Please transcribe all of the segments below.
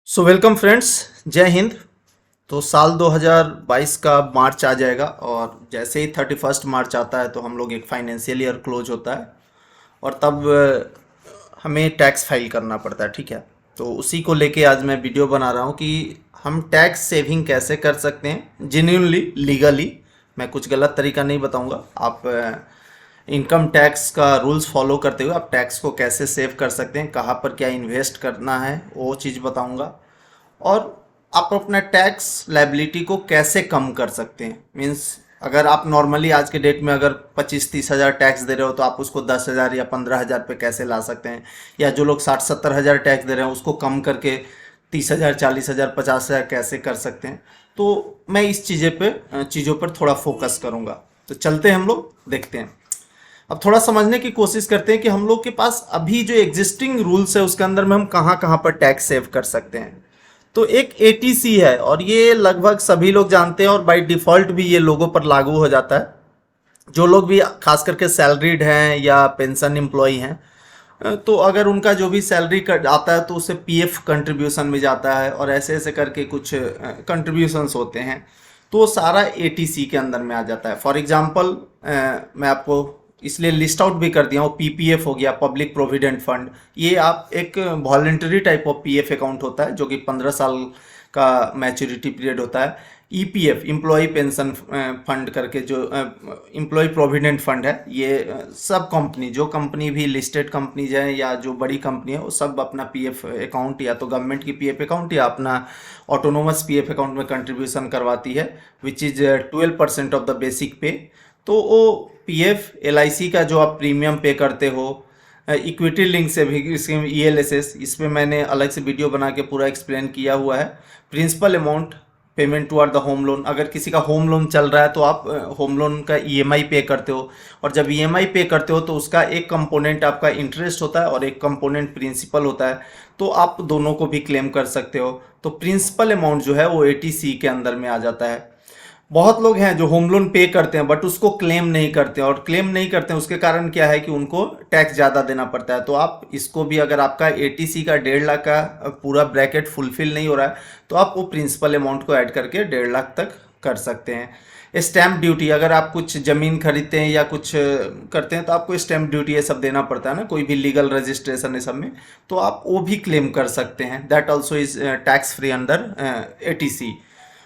So welcome friends. जय हिंद। तो साल 2022 का मार्च आ जाएगा और जैसे ही 31 मार्च आता है तो हम लोग एक फाइनेंशियल ईयर क्लोज होता है और तब हमें टैक्स फाइल करना पड़ता है। ठीक है, तो उसी को लेके आज मैं वीडियो बना रहा हूँ कि हम टैक्स सेविंग कैसे कर सकते हैं जेन्युइनली लीगली। मैं कुछ गलत तरीका नहीं बताऊँगा। आप इनकम टैक्स का रूल्स फॉलो करते हुए आप टैक्स को कैसे सेव कर सकते हैं, कहाँ पर क्या इन्वेस्ट करना है वो चीज़ बताऊँगा। और आप अपना टैक्स लाइबिलिटी को कैसे कम कर सकते हैं। मीन्स अगर आप नॉर्मली आज के डेट में अगर 25-30 हज़ार टैक्स दे रहे हो तो आप उसको 10 हज़ार या 15 हज़ार पे कैसे ला सकते हैं, या जो लोग 60-70 हज़ार टैक्स दे रहे हैं उसको कम करके 30 हज़ार 40 हज़ार 50 हज़ार कैसे कर सकते हैं। तो मैं इस चीज़ों पर थोड़ा फोकस करूँगा। तो चलते हैं, हम लोग देखते हैं। अब थोड़ा समझने की कोशिश करते हैं कि हम लोग के पास अभी जो एग्जिस्टिंग रूल्स है उसके अंदर में हम कहाँ कहाँ पर टैक्स सेव कर सकते हैं। तो एक एटीसी है और ये लगभग सभी लोग जानते हैं और बाय डिफ़ॉल्ट भी ये लोगों पर लागू हो जाता है। जो लोग भी खास करके सैलरीड हैं या पेंशन एम्प्लॉय हैं, तो अगर उनका जो भी सैलरी कट आता है तो उसे पीएफ कंट्रीब्यूशन में जाता है और ऐसे ऐसे करके कुछ कंट्रीब्यूशंस होते हैं। तो वो सारा एटीसी के अंदर में आ जाता है। फॉर एग्जांपल मैं आपको इसलिए लिस्ट आउट भी कर दिया हूँ। पीपीएफ हो गया, पब्लिक प्रोविडेंट फंड। ये आप एक voluntary type of PF account होता है जो कि 15 साल का मैच्योरिटी पीरियड होता है। ईपीएफ एम्प्लॉय पेंशन फंड करके जो एम्प्लॉय प्रोविडेंट फंड है, ये सब कंपनी, जो कंपनी भी लिस्टेड कंपनीज है या जो बड़ी कंपनी है वो सब अपना पीएफ अकाउंट या तो गवर्नमेंट की पीएफ अकाउंट या अपना ऑटोनोमस पीएफ अकाउंट में कंट्रीब्यूशन करवाती है, which is 12% of the basic पे। तो वो पीएफ एलआईसी का जो आप प्रीमियम पे करते हो, इक्विटी लिंक से भी स्कीम ईएलएसएस, इस पे मैंने अलग से वीडियो बना के पूरा एक्सप्लेन किया हुआ है। Principal amount payment toward the home loan, अगर किसी का होम लोन चल रहा है तो आप होम लोन का ईएमआई पे करते हो, और जब ईएमआई पे करते हो तो उसका एक कंपोनेंट आपका इंटरेस्ट होता है और एक कंपोनेंट प्रिंसिपल होता है। तो आप दोनों को भी क्लेम कर सकते हो। तो प्रिंसिपल अमाउंट जो है वो एटीसी के अंदर में आ जाता है। बहुत लोग हैं जो होम लोन पे करते हैं बट उसको क्लेम नहीं करते हैं, और क्लेम नहीं करते हैं उसके कारण क्या है कि उनको टैक्स ज़्यादा देना पड़ता है। तो आप इसको भी, अगर आपका एटीसी का 1.5 लाख का पूरा ब्रैकेट फुलफिल नहीं हो रहा है तो आप वो प्रिंसिपल अमाउंट को ऐड करके 1.5 लाख तक कर सकते हैं। स्टैम्प ड्यूटी, अगर आप कुछ ज़मीन खरीदते हैं या कुछ करते हैं तो आपको स्टैम्प ड्यूटी ये सब देना पड़ता है ना, कोई भी लीगल रजिस्ट्रेशन है सब में, तो आप वो भी क्लेम कर सकते हैं। That also is tax free under eighty C.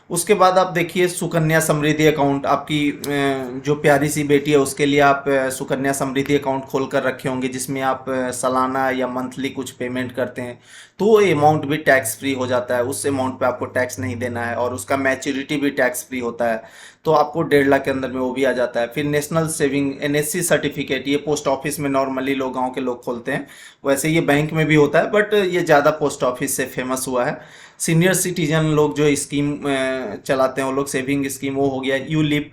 उसके बाद आप देखिए सुकन्या समृद्धि अकाउंट, आपकी जो प्यारी सी बेटी है उसके लिए आप सुकन्या समृद्धि अकाउंट खोल कर रखे होंगे जिसमें आप सालाना या मंथली कुछ पेमेंट करते हैं, तो वो अमाउंट भी टैक्स फ्री हो जाता है। उस अमाउंट पे आपको टैक्स नहीं देना है और उसका मैच्योरिटी भी टैक्स फ्री होता है। तो आपको 1.5 लाख के अंदर में वो भी आ जाता है। फिर नेशनल सेविंग एनएससी सर्टिफिकेट, ये पोस्ट ऑफिस में नॉर्मली लोग, गाँव के लोग खोलते हैं, वैसे ये बैंक में भी होता है बट ये ज़्यादा पोस्ट ऑफिस से फेमस हुआ है। सीनियर सिटीजन लोग जो स्कीम चलाते हैं वो लोग सेविंग स्कीम, वो हो गया यूलिप,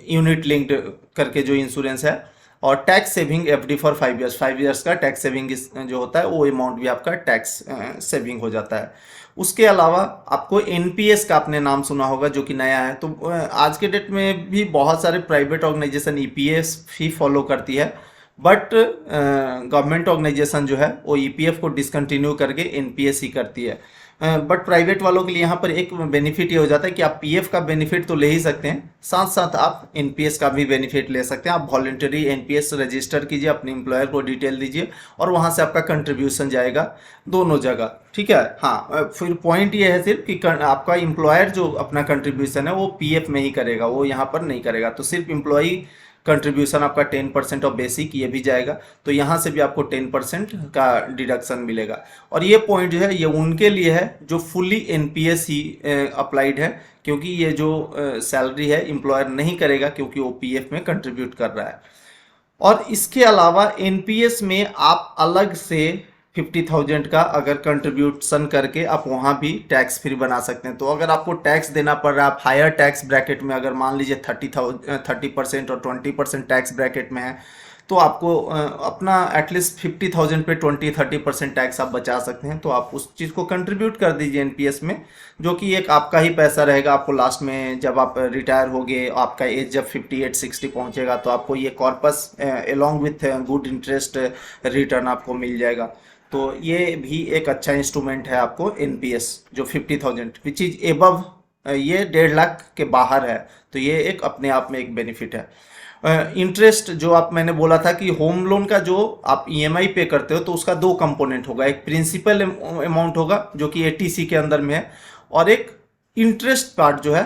यूनिट लिंक्ड करके जो इंश्योरेंस है। और tax saving FD for 5 years, 5 years का टैक्स सेविंग जो होता है वो अमाउंट भी आपका टैक्स सेविंग हो जाता है। उसके अलावा आपको एनपीएस का आपने नाम सुना होगा जो कि नया है। तो आज के डेट में भी बहुत सारे प्राइवेट ऑर्गेनाइजेशन ईपीएस ही फॉलो करती है, बट गवर्नमेंट ऑर्गेनाइजेशन जो है वो ईपीएफ को डिसकंटिन्यू करके एनपीएस ही करती है। बट प्राइवेट वालों के लिए यहाँ पर एक बेनिफिट ये हो जाता है कि आप पीएफ का बेनिफिट तो ले ही सकते हैं, साथ साथ आप एनपीएस का भी बेनिफिट ले सकते हैं। आप वॉलेंटरी एनपीएस रजिस्टर कीजिए, अपने एम्प्लॉयर को डिटेल दीजिए और वहाँ से आपका कंट्रीब्यूशन जाएगा दोनों जगह। ठीक है, हाँ। फिर पॉइंट ये है सिर्फ कि आपका एम्प्लॉयर जो अपना कंट्रीब्यूशन है वो पीएफ में ही करेगा, वो यहाँ पर नहीं करेगा। तो सिर्फ एम्प्लॉई कंट्रीब्यूशन आपका 10% ऑफ बेसिक ये भी जाएगा, तो यहाँ से भी आपको 10% का डिडक्शन मिलेगा। और ये पॉइंट जो है ये उनके लिए है जो फुल्ली एनपीएस ही अप्लाइड है, क्योंकि ये जो सैलरी है एम्प्लॉयर नहीं करेगा क्योंकि वो पीएफ में कंट्रीब्यूट कर रहा है। और इसके अलावा एनपीएस में आप अलग से 50,000 का अगर कंट्रीब्यूशन करके आप वहाँ भी टैक्स फ्री बना सकते हैं। तो अगर आपको टैक्स देना पड़ रहा है, आप हायर टैक्स ब्रैकेट में, अगर मान लीजिए 30% और 20% टैक्स ब्रैकेट में है, तो आपको अपना एटलीस्ट 50,000 पे 20-30% टैक्स आप बचा सकते हैं। तो आप उस चीज़ को कंट्रीब्यूट कर दीजिए एनपीएस में, जो कि एक आपका ही पैसा रहेगा। आपको लास्ट में जब आप रिटायर होगे, आपका एज जब 58-60 पहुंचेगा, तो आपको ये corpus along with good interest return आपको मिल जाएगा। तो ये भी एक अच्छा इंस्ट्रूमेंट है आपको एनपीएस, जो 50,000 विच इज एबव, ये 1.5 लाख के बाहर है, तो ये एक अपने आप में एक बेनिफिट है। इंटरेस्ट जो आप मैंने बोला था कि होम लोन का जो आप ईएमआई पे करते हो तो उसका दो कंपोनेंट होगा, एक प्रिंसिपल अमाउंट होगा जो कि एटीसी के अंदर में है, और एक इंटरेस्ट पार्ट जो है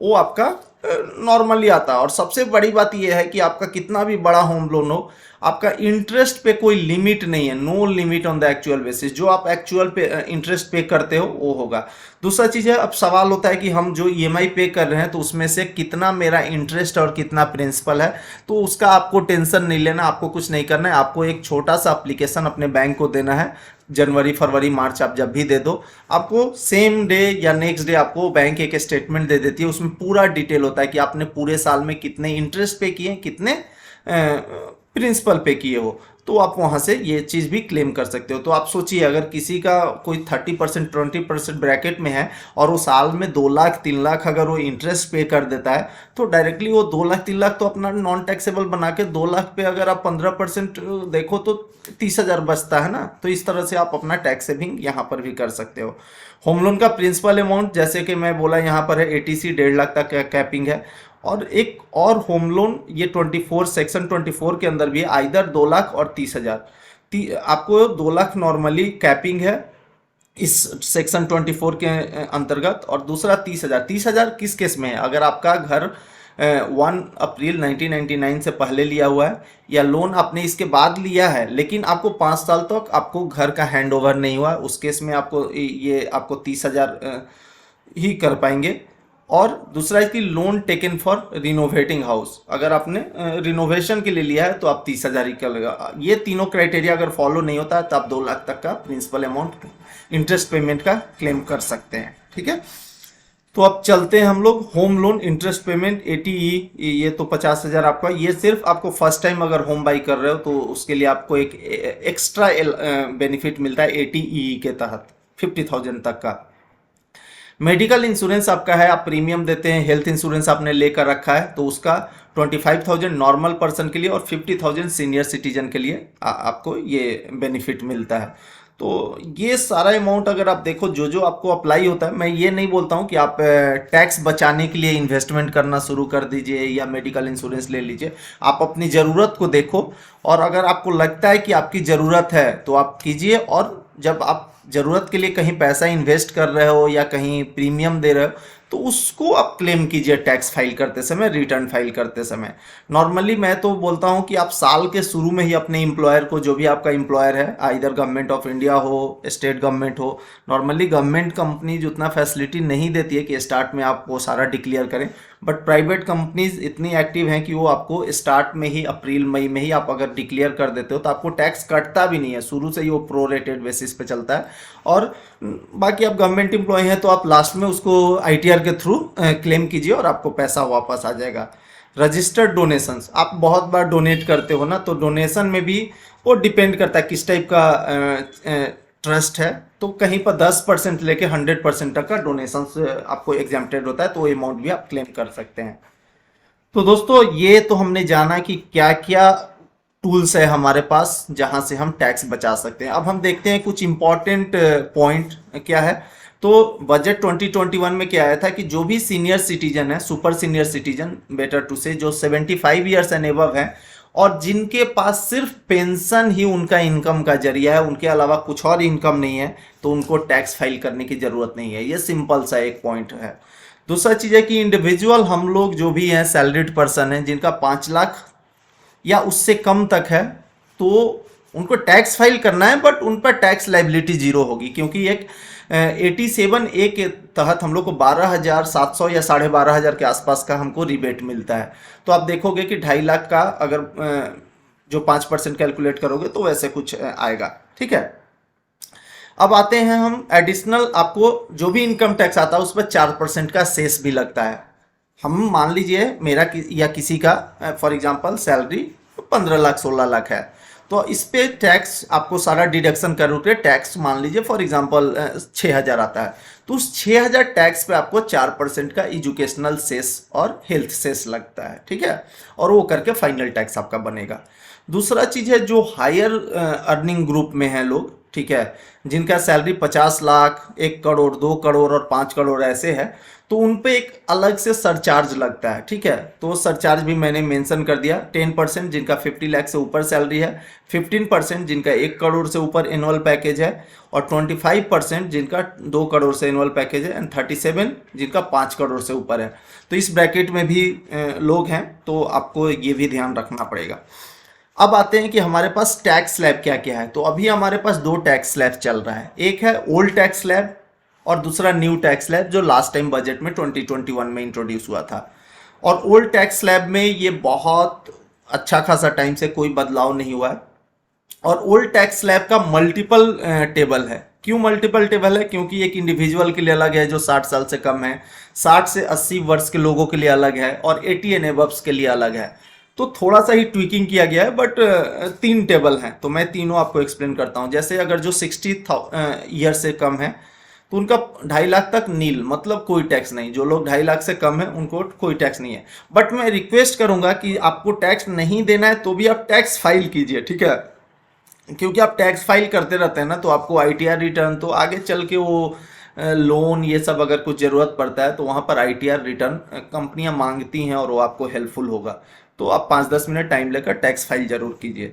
वो आपका नॉर्मली आता है। और सबसे बड़ी बात यह है कि आपका कितना भी बड़ा होम लोन हो, आपका इंटरेस्ट पे कोई लिमिट नहीं है, no limit on the actual basis, जो आप एक्चुअल पे इंटरेस्ट पे करते हो वो होगा। दूसरा चीज़ है, अब सवाल होता है कि हम जो ईएमआई पे कर रहे हैं तो उसमें से कितना मेरा इंटरेस्ट और कितना प्रिंसिपल है, तो उसका आपको टेंशन नहीं लेना, आपको कुछ नहीं करना है। आपको एक छोटा सा एप्लीकेशन अपने बैंक को देना है, जनवरी फरवरी मार्च आप जब भी दे दो, आपको सेम डे या नेक्स्ट डे आपको बैंक एक स्टेटमेंट दे देती है, उसमें पूरा डिटेल होता है कि आपने पूरे साल में कितने इंटरेस्ट पे किए, कितने प्रिंसिपल पे किए हो, तो आप वहाँ से ये चीज़ भी क्लेम कर सकते हो। तो आप सोचिए, अगर किसी का कोई 30% 20% ब्रैकेट में है और वो साल में 2 लाख 3 लाख अगर वो इंटरेस्ट पे कर देता है, तो डायरेक्टली वो 2 लाख 3 लाख तो अपना नॉन टैक्सेबल बना के 2 लाख पे अगर आप 15% देखो तो 30,000 बचता है ना। तो इस तरह से आप अपना टैक्स सेविंग यहाँ पर भी कर सकते हो। होम लोन का प्रिंसिपल अमाउंट जैसे कि मैं बोला यहाँ पर है एटीसी 1.5 लाख तक कैपिंग है। और एक और होम लोन ये 24 सेक्शन 24 के अंदर भी है, आइदर 2 लाख और 30,000। आपको 2 लाख नॉर्मली कैपिंग है इस सेक्शन 24 के अंतर्गत, और दूसरा 30,000। 30,000 किस केस में है, अगर आपका घर 1 अप्रैल 1999 से पहले लिया हुआ है, या लोन आपने इसके बाद लिया है लेकिन आपको 5 साल तक आपको घर का हैंड ओवर नहीं हुआ, उस केस में आपको ये आपको 30,000 ही कर पाएंगे। और दूसरा है कि लोन टेकन फॉर रिनोवेटिंग हाउस, अगर आपने रिनोवेशन के लिए लिया है तो आप 30,000 ही कर लेगा। ये तीनों क्राइटेरिया अगर फॉलो नहीं होता है तो आप 2 लाख तक का प्रिंसिपल अमाउंट इंटरेस्ट पेमेंट का क्लेम कर सकते हैं। ठीक है, तो अब चलते हैं हम लोग home loan interest payment ATE, ये तो 50,000 आपका, ये सिर्फ आपको फर्स्ट टाइम अगर होम बाई कर रहे हो तो उसके लिए आपको एक एक्स्ट्रा बेनिफिट मिलता है एटीई के तहत 50,000 तक का। मेडिकल इंश्योरेंस आपका है, आप प्रीमियम देते हैं, हेल्थ इंश्योरेंस आपने लेकर रखा है तो उसका 25,000 नॉर्मल पर्सन के लिए और 50,000 सीनियर सिटीजन के लिए आपको ये बेनिफिट मिलता है। तो ये सारा अमाउंट अगर आप देखो जो जो आपको अप्लाई होता है, मैं ये नहीं बोलता हूँ कि आप टैक्स बचाने के लिए इन्वेस्टमेंट करना शुरू कर दीजिए या मेडिकल इंश्योरेंस ले लीजिए। आप अपनी ज़रूरत को देखो, और अगर आपको लगता है कि आपकी ज़रूरत है तो आप कीजिए, और जब आप ज़रूरत के लिए कहीं पैसा इन्वेस्ट कर रहे हो या कहीं प्रीमियम दे रहे हो तो उसको आप क्लेम कीजिए टैक्स फाइल करते समय, रिटर्न फाइल करते समय। नॉर्मली मैं तो बोलता हूं कि आप साल के शुरू में ही अपने एम्प्लॉयर को, जो भी आपका एम्प्लॉयर है, आइदर गवर्नमेंट ऑफ इंडिया हो, स्टेट गवर्नमेंट हो, नॉर्मली गवर्नमेंट कंपनीज उतना फैसिलिटी नहीं देती है कि स्टार्ट में आप वो सारा डिक्लेयर करें, बट प्राइवेट कंपनीज इतनी एक्टिव हैं कि वो आपको स्टार्ट में ही अप्रैल मई में ही आप अगर डिक्लेयर कर देते हो तो आपको टैक्स कटता भी नहीं है, शुरू से ही वो प्रोरेटेड बेसिस पे चलता है। और बाकी आप गवर्नमेंट एम्प्लॉय हैं तो आप लास्ट में उसको आईटीआर के थ्रू क्लेम कीजिए और आपको पैसा वापस आ जाएगा। रजिस्टर्ड डोनेशंस, आप बहुत बार डोनेट करते हो ना, तो डोनेशन में भी वो डिपेंड करता है किस टाइप का ट्रस्ट है, तो कहीं पर 10% लेके 100% तक का डोनेशन आपको एग्जेम्प्टेड होता है, तो वो अमाउंट भी आप क्लेम कर सकते हैं। तो दोस्तों ये तो हमने जाना कि क्या क्या टूल्स है हमारे पास जहां से हम टैक्स बचा सकते हैं। अब हम देखते हैं कुछ इंपॉर्टेंट पॉइंट क्या है। तो बजट 2021 में क्या आया था कि जो भी सीनियर सिटीजन है, super senior citizen better to say, जो 75 ईयर्स एंड एबव है और जिनके पास सिर्फ पेंशन ही उनका इनकम का जरिया है, उनके अलावा कुछ और इनकम नहीं है, तो उनको टैक्स फाइल करने की जरूरत नहीं है। ये सिंपल सा एक पॉइंट है। दूसरा चीज़ है कि इंडिविजुअल हम लोग जो भी हैं, सैलरीड पर्सन हैं जिनका 5 लाख या उससे कम तक है, तो उनको टैक्स फाइल करना है, बट उन पर टैक्स लाइबिलिटी जीरो होगी, क्योंकि एक 87A के तहत हम लोग को 12,700 या 12,500 के आसपास का हमको रिबेट मिलता है। तो आप देखोगे कि 2.5 लाख का अगर जो 5% कैलकुलेट करोगे तो वैसे कुछ आएगा। ठीक है, अब आते हैं हम एडिशनल, आपको जो भी इनकम टैक्स आता है उस पर 4% का सेस भी लगता है। हम मान लीजिए मेरा या किसी का for example salary 15 lakh 16 lakh है, तो इस पे टैक्स आपको सारा डिडक्शन करके टैक्स मान लीजिए फॉर एग्जांपल 6,000 आता है, तो उस 6,000 टैक्स पे आपको 4% का एजुकेशनल सेस और हेल्थ सेस लगता है। ठीक है, और वो करके फाइनल टैक्स आपका बनेगा। दूसरा चीज़ है जो हायर अर्निंग ग्रुप में है लोग, ठीक है, जिनका सैलरी 50 लाख, 1 करोड़, 2 करोड़ और 5 करोड़ ऐसे है, तो उन पे एक अलग से सरचार्ज लगता है। ठीक है, तो वो सरचार्ज भी मैंने मेंशन कर दिया। 10% जिनका 50 लाख से ऊपर सैलरी है, 15% जिनका 1 करोड़ से ऊपर एनुअल पैकेज है, और 25% जिनका 2 करोड़ से एनुअल पैकेज है, एंड 37 जिनका 5 करोड़ से ऊपर है। तो इस ब्रैकेट में भी लोग हैं, तो आपको ये भी ध्यान रखना पड़ेगा। अब आते हैं कि हमारे पास टैक्स स्लैब क्या क्या है। तो अभी हमारे पास दो टैक्स स्लैब चल रहा है, एक है ओल्ड टैक्स स्लैब और दूसरा न्यू टैक्स स्लैब, जो लास्ट टाइम बजट में 2021 में इंट्रोड्यूस हुआ था। और ओल्ड टैक्स स्लैब में ये बहुत अच्छा खासा टाइम से कोई बदलाव नहीं हुआ है। और ओल्ड टैक्स स्लैब का मल्टीपल टेबल है। क्यों मल्टीपल टेबल है? क्योंकि एक इंडिविजुअल के लिए अलग है जो 60 साल से कम है, 60 से 80 वर्ष के लोगों के लिए अलग है, और 80 एंड अबव्स के लिए अलग है। तो थोड़ा सा ही ट्विकिंग किया गया है, बट 3 टेबल हैं, तो मैं तीनों आपको एक्सप्लेन करता हूँ। जैसे अगर जो 60 ईयर से कम है तो उनका 2.5 लाख तक नील, मतलब कोई टैक्स नहीं। जो लोग 2.5 लाख से कम है उनको कोई टैक्स नहीं है। बट मैं रिक्वेस्ट करूंगा कि आपको टैक्स नहीं देना है तो भी आप टैक्स फाइल कीजिए, ठीक है, क्योंकि आप टैक्स फाइल करते रहते हैं ना, तो आपको आईटीआर रिटर्न, तो आगे चल के वो लोन ये सब अगर कुछ ज़रूरत पड़ता है तो वहाँ पर आईटीआर रिटर्न कंपनियां मांगती हैं और वो आपको हेल्पफुल होगा। तो आप 5-10 मिनट टाइम लेकर टैक्स फाइल जरूर कीजिए।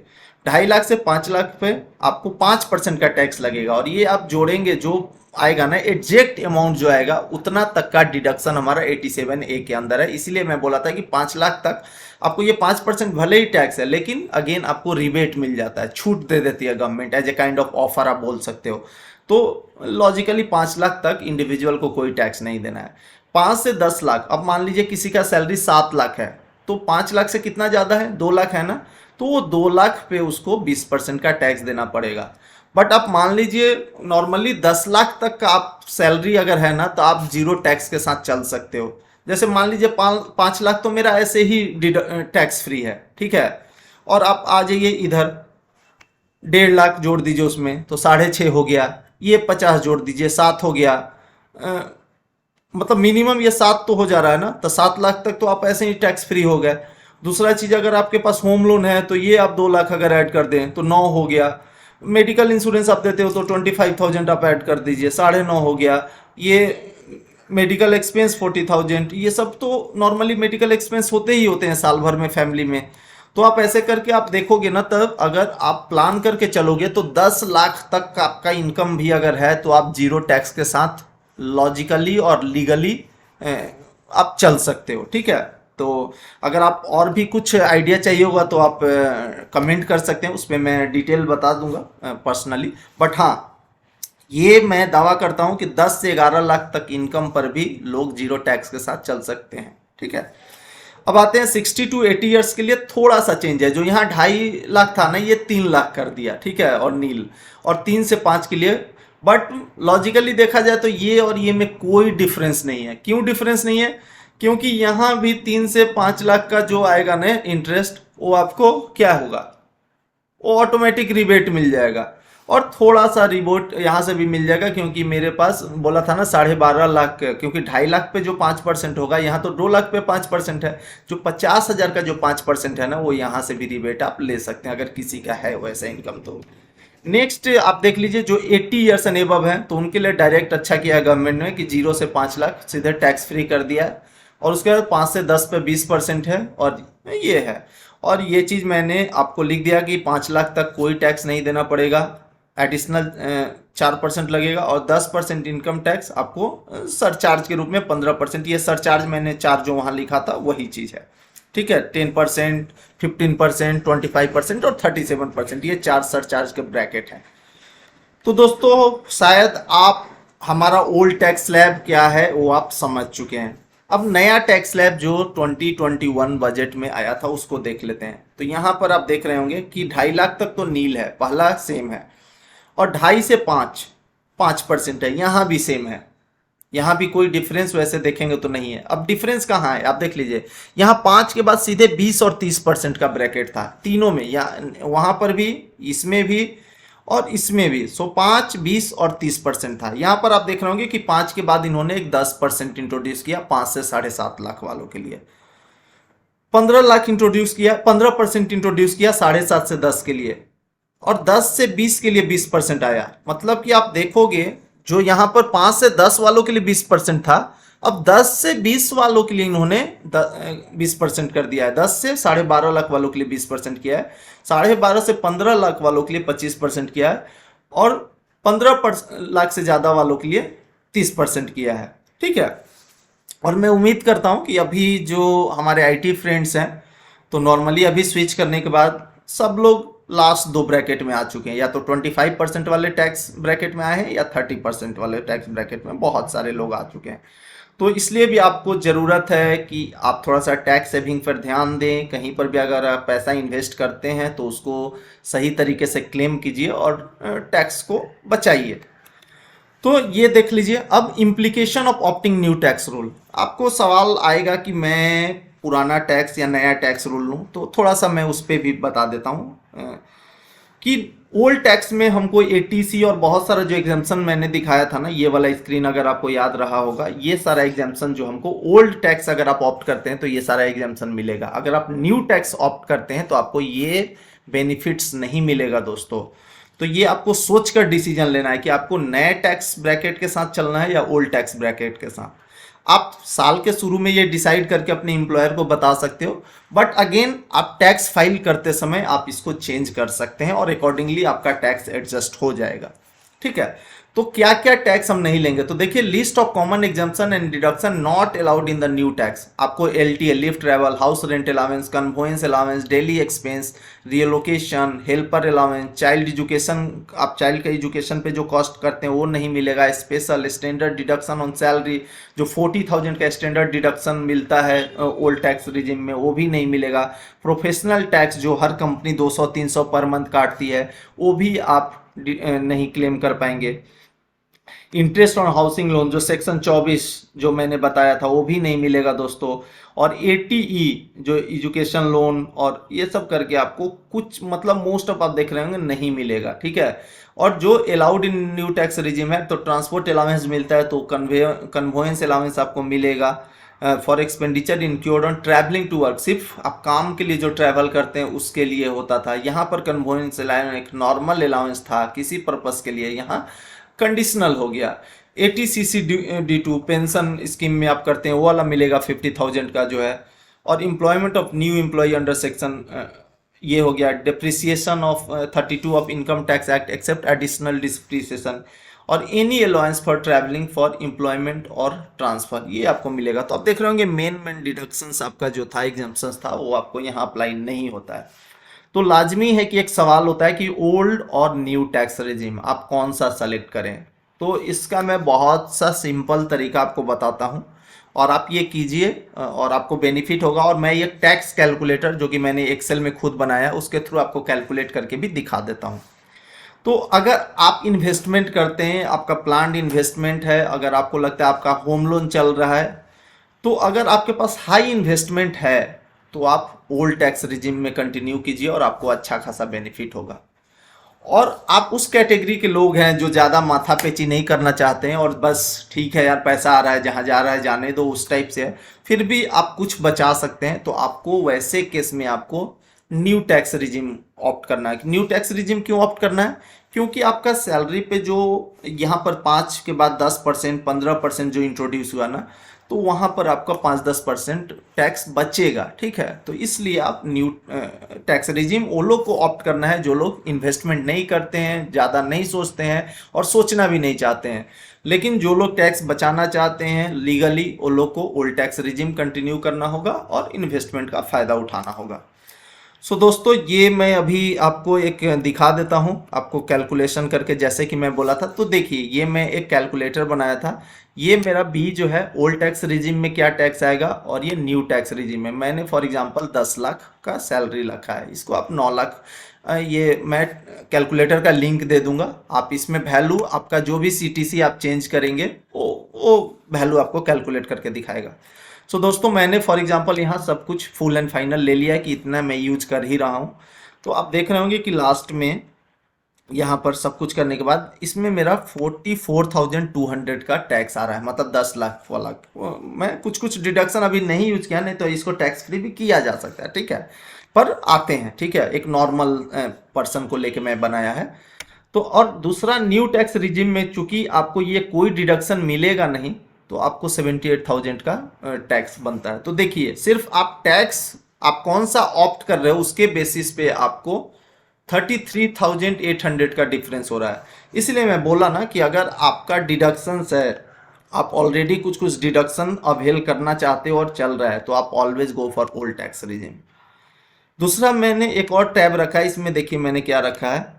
2.5 लाख से 5 लाख पे आपको 5% का टैक्स लगेगा, और ये आप जोड़ेंगे जो आएगा ना एग्जैक्ट अमाउंट जो आएगा उतना तक का डिडक्शन हमारा 87A के अंदर है। इसीलिए मैं बोला था कि 5 लाख तक आपको ये 5% भले ही टैक्स है, लेकिन अगेन आपको रिबेट मिल जाता है, छूट दे देती है government, as a kind of offer आप बोल सकते हो। तो लॉजिकली 5 लाख तक इंडिविजुअल को कोई टैक्स नहीं देना है। 5 से 10 लाख, अब मान लीजिए किसी का सैलरी 7 लाख है, तो 5 लाख से कितना ज़्यादा है? 2 लाख है ना, तो वो 2 लाख पे उसको 20% का टैक्स देना पड़ेगा। बट आप मान लीजिए नॉर्मली 10 लाख तक का आप सैलरी अगर है ना, तो आप जीरो टैक्स के साथ चल सकते हो। जैसे मान लीजिए 5 लाख तो मेरा ऐसे ही टैक्स फ्री है, ठीक है, और आप आ जाइए इधर 1.5 लाख जोड़ दीजिए उसमें, तो 6.5 हो गया, ये 50 जोड़ दीजिए, 7 हो गया, मतलब मिनिमम ये 7 तो हो जा रहा है ना, तो 7 लाख तक तो आप ऐसे ही टैक्स फ्री हो गए। दूसरा चीज़, अगर आपके पास होम लोन है तो ये आप 2 लाख अगर ऐड कर दें तो 9 हो गया। मेडिकल इंश्योरेंस आप देते हो तो 25,000 आप ऐड कर दीजिए, 9.5 हो गया। ये मेडिकल एक्सपेंस 40,000, ये सब तो नॉर्मली मेडिकल एक्सपेंस होते ही होते हैं साल भर में फैमिली में। तो आप ऐसे करके आप देखोगे ना, तब अगर आप प्लान करके चलोगे तो 10 लाख तक का आपका इनकम भी अगर है तो आप जीरो टैक्स के साथ लॉजिकली और लीगली आप चल सकते हो, ठीक है। तो अगर आप और भी कुछ आइडिया चाहिए होगा तो आप कमेंट कर सकते हैं, उस पर मैं डिटेल बता दूंगा पर्सनली। बट हाँ, ये मैं दावा करता हूं कि 10 से 11 लाख तक इनकम पर भी लोग जीरो टैक्स के साथ चल सकते हैं, ठीक है। अब आते हैं 60 to 80 ईयर्स के लिए थोड़ा सा चेंज है। जो यहाँ 2.5 लाख था ना, ये 3 लाख कर दिया, ठीक है, और नील, और 3 से 5 के लिए। बट लॉजिकली देखा जाए तो ये और ये में कोई डिफरेंस नहीं है। क्यों डिफरेंस नहीं है? क्योंकि यहाँ भी 3 से 5 लाख का जो आएगा ना इंटरेस्ट, वो आपको क्या होगा, वो ऑटोमेटिक रिबेट मिल जाएगा। और थोड़ा सा रिबोट यहाँ से भी मिल जाएगा, क्योंकि मेरे पास बोला था ना 12.5 लाख, क्योंकि 2.5 लाख पे जो 5% होगा, यहाँ तो 2 लाख पे 5% है। जो 50,000 का जो 5% है ना, वो यहाँ से भी रिबेट आप ले सकते हैं अगर किसी का है वैसा इनकम। तो नेक्स्ट आप देख लीजिए, जो 80 ईयर्स एंड एबव हैं, तो उनके लिए डायरेक्ट अच्छा किया गवर्नमेंट ने कि 0 से 5 लाख सीधे टैक्स फ्री कर दिया है। और उसके बाद 5 से 10 पे 20% है, और ये है। और ये चीज़ मैंने आपको लिख दिया कि 5 लाख तक कोई टैक्स नहीं देना पड़ेगा, एडिशनल 4% लगेगा, और 10% इनकम टैक्स आपको सरचार्ज के रूप में 15%। ये सरचार्ज मैंने चार्ज जो वहाँ लिखा था वही चीज़ है, ठीक है। 10%, 15%, 25% और 37%, ये 4 सरचार्ज के ब्रैकेट हैं। तो दोस्तों, शायद आप हमारा ओल्ड टैक्स स्लैब क्या है वो आप समझ चुके हैं। अब नया टैक्स स्लैब जो 2021 बजट में आया था उसको देख लेते हैं। तो यहाँ पर आप देख रहे होंगे कि 2.5 लाख तक तो नील है, पहला सेम है, और 2.5 से 5% है, यहाँ भी सेम है। यहाँ भी कोई डिफरेंस वैसे देखेंगे तो नहीं है। अब डिफरेंस कहाँ है आप देख लीजिए, यहाँ 5 के बाद सीधे 20 और 30% का ब्रैकेट था तीनों में, यहाँ वहाँ पर भी, इसमें भी और इसमें भी। सो 5, 20 और 30% था। यहाँ पर आप देख रहे होंगे कि 5 के बाद इन्होंने एक 10% इंट्रोड्यूस किया 5 से 7.5 लाख वालों के लिए। 15 लाख इंट्रोड्यूस किया, 15% इंट्रोड्यूस किया 7.5 से 10 के लिए। और 10 से 20 के लिए 20% आया। मतलब कि आप देखोगे जो यहाँ पर 5 से 10 वालों के लिए 20% था, अब 10 से 20 वालों के लिए इन्होंने 20% कर दिया है। 10 से 12.5 लाख वालों के लिए 20% किया है, 12.5 से 15 लाख वालों के लिए 25% किया है, और 15 लाख से ज़्यादा वालों के लिए 30% किया है। ठीक है। और मैं उम्मीद करता हूँ कि अभी जो हमारे आईटी फ्रेंड्स हैं, तो नॉर्मली अभी स्विच करने के बाद सब लोग लास्ट दो ब्रैकेट में आ चुके हैं, या तो 25% वाले टैक्स ब्रैकेट में आए हैं या 30% वाले टैक्स ब्रैकेट में बहुत सारे लोग आ चुके हैं। तो इसलिए भी आपको ज़रूरत है कि आप थोड़ा सा टैक्स सेविंग पर ध्यान दें। कहीं पर भी अगर आप पैसा इन्वेस्ट करते हैं तो उसको सही तरीके से क्लेम कीजिए और टैक्स को बचाइए। तो ये देख लीजिए। अब implication of opting new tax rule. आपको सवाल आएगा कि मैं पुराना टैक्स या नया टैक्स रूल लूँ, तो थोड़ा सा मैं उस पर भी बता देता हूँ कि ओल्ड टैक्स में हमको एटीसी और बहुत सारा जो एग्जाम्पशन मैंने दिखाया था ना, ये वाला स्क्रीन अगर आपको याद रहा होगा, ये सारा एग्जाम्पशन जो हमको ओल्ड टैक्स अगर आप ऑप्ट करते हैं तो ये सारा एग्जाम्पशन मिलेगा। अगर आप न्यू टैक्स ऑप्ट करते हैं तो आपको ये बेनिफिट्स नहीं मिलेगा दोस्तों। तो ये आपको सोच कर डिसीजन लेना है कि आपको नए टैक्स ब्रैकेट के साथ चलना है या ओल्ड टैक्स ब्रैकेट के साथ। आप साल के शुरू में ये डिसाइड करके अपने एम्प्लॉयर को बता सकते हो, बट अगेन आप टैक्स फाइल करते समय आप इसको चेंज कर सकते हैं और अकॉर्डिंगली आपका टैक्स एडजस्ट हो जाएगा। ठीक है। तो क्या क्या टैक्स हम नहीं लेंगे, तो देखिए list of common exemption and deduction not allowed in the new tax. आपको LTA, lift travel, house rent allowance, conveyance allowance, daily expense, relocation, helper allowance, child education, आप चाइल्ड के एजुकेशन पे जो कॉस्ट करते हैं वो नहीं मिलेगा। Special standard deduction on salary, जो 40,000 का स्टैंडर्ड डिडक्शन मिलता है ओल्ड टैक्स रिजिम में, वो भी नहीं मिलेगा। प्रोफेशनल टैक्स जो हर कंपनी 200-300 पर मंथ काटती है, वो भी आप नहीं क्लेम कर पाएंगे। इंटरेस्ट ऑन हाउसिंग लोन जो सेक्शन 24 जो मैंने बताया था वो भी नहीं मिलेगा दोस्तों। और एटीई जो एजुकेशन लोन और ये सब करके आपको कुछ मतलब मोस्ट ऑफ आप देख रहे होंगे नहीं मिलेगा। ठीक है। और जो allowed in new tax regime है, तो ट्रांसपोर्ट अलाउंस मिलता है, तो कन्वेंस अलाउंस आपको मिलेगा। For expenditure include on travelling to work, सिर्फ आप काम के लिए जो ट्रैवल करते हैं उसके लिए होता था। यहाँ पर कन्वेंस अलाउंस एक नॉर्मल अलाउंस था किसी पर्पस के लिए, यहाँ कंडीशनल हो गया। एटीसीसी डी2 पेंशन स्कीम में आप करते हैं वो वाला मिलेगा 50,000 का जो है। और employment of new employ under section ये हो गया। Depreciation of 32 of income tax act except additional depreciation, और any allowance for travelling for employment और ट्रांसफर, ये आपको मिलेगा। तो आप देख रहे होंगे मेन डिडक्शंस आपका जो था, एग्जाम्पशंस था, वो आपको यहाँ अप्लाई नहीं होता है। तो लाजमी है कि एक सवाल होता है कि ओल्ड और न्यू टैक्स रेजिम आप कौन सा सेलेक्ट करें। तो इसका मैं बहुत सा सिंपल तरीका आपको बताता हूं और आप ये कीजिए और आपको बेनिफिट होगा। और मैं ये टैक्स कैलकुलेटर जो कि मैंने एक्सेल में खुद बनाया उसके थ्रू आपको कैलकुलेट करके भी दिखा देता हूं। तो अगर आप इन्वेस्टमेंट करते हैं, आपका प्लान्ड इन्वेस्टमेंट है, अगर आपको लगता है आपका होम लोन चल रहा है, तो अगर आपके पास हाई इन्वेस्टमेंट है तो आप ओल्ड टैक्स रिजिम में कंटिन्यू कीजिए और आपको अच्छा खासा बेनिफिट होगा। और आप उस कैटेगरी के लोग हैं जो ज़्यादा माथापेची नहीं करना चाहते हैं और बस ठीक है यार पैसा आ रहा है जहाँ जा रहा है जाने दो, उस टाइप से है, फिर भी आप कुछ बचा सकते हैं, तो आपको वैसे केस में आपको न्यू टैक्स रिजिम ऑप्ट करना है। न्यू टैक्स रिजिम क्यों ऑप्ट करना है? क्योंकि आपका सैलरी पे जो यहाँ पर 5 के बाद 10%, 15% जो इंट्रोड्यूस हुआ ना, तो वहाँ पर आपका 5-10% टैक्स बचेगा। ठीक है। तो इसलिए आप न्यू टैक्स रिजिम वो लोग को ऑप्ट करना है जो लोग इन्वेस्टमेंट नहीं करते हैं, ज़्यादा नहीं सोचते हैं और सोचना भी नहीं चाहते हैं। लेकिन जो लोग टैक्स बचाना चाहते हैं लीगली, वो लोग को ओल्ड टैक्स रिजिम कंटिन्यू करना होगा और इन्वेस्टमेंट का फ़ायदा उठाना होगा। सो दोस्तों, ये मैं अभी आपको एक दिखा देता हूँ आपको कैलकुलेशन करके, जैसे कि मैं बोला था। तो देखिए ये मैं एक कैलकुलेटर बनाया था। ये मेरा बी जो है ओल्ड टैक्स रिजिम में क्या टैक्स आएगा और ये न्यू टैक्स रिजिम में। मैंने फॉर एग्जांपल 10 लाख का सैलरी रखा है, इसको आप 9 लाख, ये मैं कैलकुलेटर का लिंक दे दूंगा। आप इसमें वैल्यू आपका जो भी सीटीसी आप चेंज करेंगे वो वैल्यू आपको कैलकुलेट करके दिखाएगा। सो दोस्तों, मैंने फॉर एग्जांपल यहाँ सब कुछ फुल एंड फाइनल ले लिया है कि इतना मैं यूज कर ही रहा हूँ। तो आप देख रहे होंगे कि लास्ट में यहाँ पर सब कुछ करने के बाद इसमें मेरा 44,200 का टैक्स आ रहा है, मतलब 10 लाख वाला। मैं कुछ डिडक्शन अभी नहीं यूज किया, नहीं तो इसको टैक्स फ्री भी किया जा सकता है। ठीक है। पर आते हैं, ठीक है, एक नॉर्मल पर्सन को लेके मैं बनाया है। तो और दूसरा, न्यू टैक्स रिजिम में चूंकि आपको ये कोई डिडक्शन मिलेगा नहीं, तो आपको 78,000 का टैक्स बनता है। तो देखिए, सिर्फ आप टैक्स आप कौन सा ऑप्ट कर रहे हो उसके बेसिस पे आपको 33,800 का डिफरेंस हो रहा है। इसलिए मैं बोला ना कि अगर आपका डिडक्शंस है, आप ऑलरेडी कुछ कुछ डिडक्शन अवेल करना चाहते हो और चल रहा है, तो आप always go for old tax regime. दूसरा, मैंने एक और टैब रखा है, इसमें देखिए मैंने क्या रखा है।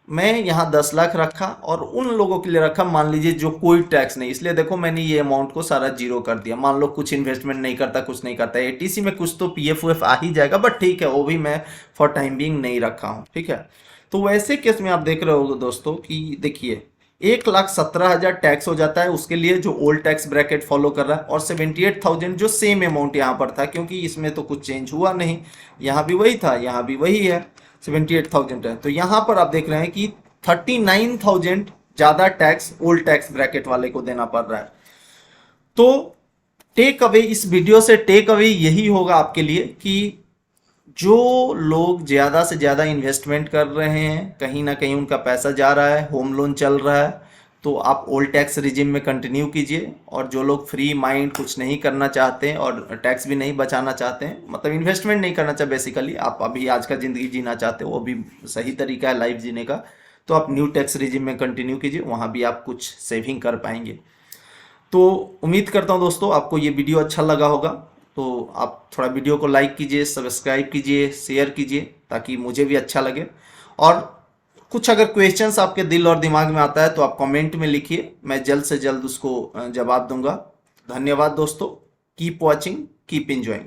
मैं यहाँ 10 लाख रखा और उन लोगों के लिए रखा, मान लीजिए जो कोई टैक्स नहीं, इसलिए देखो मैंने ये अमाउंट को सारा जीरो कर दिया। मान लो कुछ इन्वेस्टमेंट नहीं करता, कुछ नहीं करता, एटीसी में कुछ तो पीएफ उएफ आ ही जाएगा, बट ठीक है, वो भी मैं फॉर टाइम बीइंग नहीं रखा हूँ, ठीक है। तो वैसे केस में आप देख रहे हो दोस्तों कि देखिए 1,17,000 टैक्स हो जाता है उसके लिए जो ओल्ड टैक्स ब्रैकेट फॉलो कर रहा है, और 78,000 जो सेम अमाउंट यहाँ पर था, क्योंकि इसमें तो कुछ चेंज हुआ नहीं, यहाँ भी वही था, यहाँ भी वही है, 78,000 है। तो यहाँ पर आप देख रहे हैं कि 39,000 ज़्यादा टैक्स ओल्ड टैक्स ब्रैकेट वाले को देना पड़ रहा है। तो टेक अवे इस वीडियो से टेक अवे यही होगा आपके लिए कि जो लोग ज़्यादा से ज़्यादा इन्वेस्टमेंट कर रहे हैं, कहीं ना कहीं उनका पैसा जा रहा है, होम लोन चल रहा है, तो आप ओल्ड टैक्स रिजिम में कंटिन्यू कीजिए। और जो लोग फ्री माइंड कुछ नहीं करना चाहते हैं और टैक्स भी नहीं बचाना चाहते हैं, मतलब इन्वेस्टमेंट नहीं करना चाहते, बेसिकली आप अभी आज का ज़िंदगी जीना चाहते हो, वो भी सही तरीका है लाइफ जीने का, तो आप न्यू टैक्स रिजिम में कंटिन्यू कीजिए, वहाँ भी आप कुछ सेविंग कर पाएंगे। तो उम्मीद करता हूँ दोस्तों आपको ये वीडियो अच्छा लगा होगा। तो आप थोड़ा वीडियो को लाइक कीजिए, सब्सक्राइब कीजिए, शेयर कीजिए, ताकि मुझे भी अच्छा लगे। और कुछ अगर क्वेश्चंस आपके दिल और दिमाग में आता है तो आप कमेंट में लिखिए, मैं जल्द से जल्द उसको जवाब दूंगा। धन्यवाद दोस्तों, कीप वॉचिंग, कीप इंजॉइंग।